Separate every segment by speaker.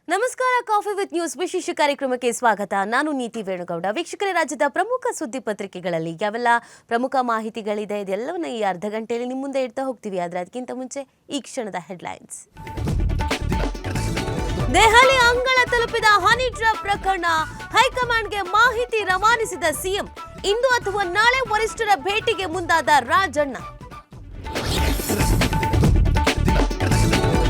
Speaker 1: ನಮಸ್ಕಾರ. Coffee with news ವಿಶೇಷ ಕಾರ್ಯಕ್ರಮಕ್ಕೆ ಸ್ವಾಗತ. ನಾನು ನೀತಿ ವೇಣುಗೌಡ. ವೀಕ್ಷಕರೇ, ರಾಜ್ಯದ ಪ್ರಮುಖ ಸುದ್ದಿ ಪತ್ರಿಕೆಗಳಲ್ಲಿ ಯಾವೆಲ್ಲ ಪ್ರಮುಖ ಮಾಹಿತಿಗಳಿದೆ ಇದೆಲ್ಲವನ್ನ ಈ ಅರ್ಧ ಗಂಟೆಯಲ್ಲಿ ನಿಮ್ಮ ಮುಂದೆ ಇಡ್ತಾ ಹೋಗ್ತೀವಿ. ಆದರೆ ಅದಕ್ಕಿಂತ ಮುಂಚೆ ಈ ಕ್ಷಣದ ಹೆಡ್ಲೈನ್ಸ್. ದೆಹಲಿ ಅಂಗಳ ತಲುಪಿದ ಹನಿ ಟ್ರ್ಯಾಪ್ ಪ್ರಕರಣ, ಹೈಕಮಾಂಡ್ಗೆ ಮಾಹಿತಿ ರವಾನಿಸಿದ ಸಿಎಂ. ಇಂದು ಅಥವಾ ನಾಳೆ ವರಿಷ್ಠರ ಭೇಟಿಗೆ ಮುಂದಾದ ರಾಜಣ್ಣ.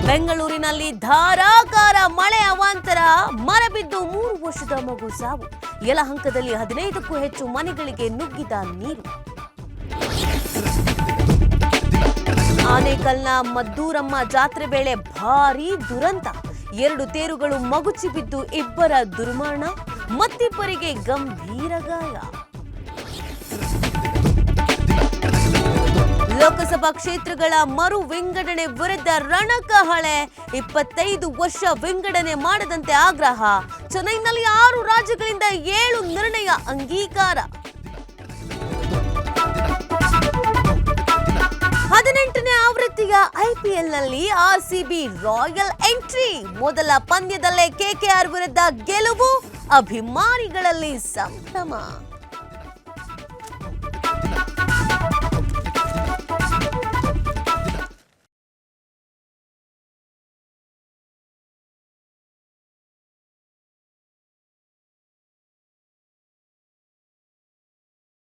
Speaker 1: ಬೆಂಗಳೂರಿನಲ್ಲಿ ಧಾರಾಕಾರ ಮಳೆ ಅವಾಂತರ, ಮರ ಬಿದ್ದು 3 ವರ್ಷದ ಮಗು ಸಾವು. ಯಲಹಂಕದಲ್ಲಿ 15ಕ್ಕೂ ಹೆಚ್ಚು ಮನೆಗಳಿಗೆ ನುಗ್ಗಿದ ನೀರು. ಆನೇಕಲ್ನ ಮದ್ದೂರಮ್ಮ ಜಾತ್ರೆ ವೇಳೆ ಭಾರೀ ದುರಂತ, 2 ತೇರುಗಳು ಮಗುಚಿ ಬಿದ್ದು 2 ದುರ್ಮರಣ, ಮತ್ತಿಬ್ಬರಿಗೆ ಗಂಭೀರ ಗಾಯ. ಲೋಕಸಭಾ ಕ್ಷೇತ್ರಗಳ ಮರು ವಿಂಗಡಣೆ ವಿರುದ್ಧ ರಣಕಹಳೆ, 25 ವರ್ಷ ವಿಂಗಡಣೆ ಮಾಡದಂತೆ ಆಗ್ರಹ. ಚೆನ್ನೈನಲ್ಲಿ 6 ರಾಜ್ಯಗಳಿಂದ 7 ನಿರ್ಣಯ ಅಂಗೀಕಾರ. 18ನೇ ಆವೃತ್ತಿಯ ಐಪಿಎಲ್ನಲ್ಲಿ ಆರ್ಸಿಬಿ ರಾಯಲ್ ಎಂಟ್ರಿ. ಮೊದಲ ಪಂದ್ಯದಲ್ಲೇ ಕೆಕೆಆರ್ ವಿರುದ್ಧ ಗೆಲುವು, ಅಭಿಮಾನಿಗಳಲ್ಲಿ ಸಂಭ್ರಮ.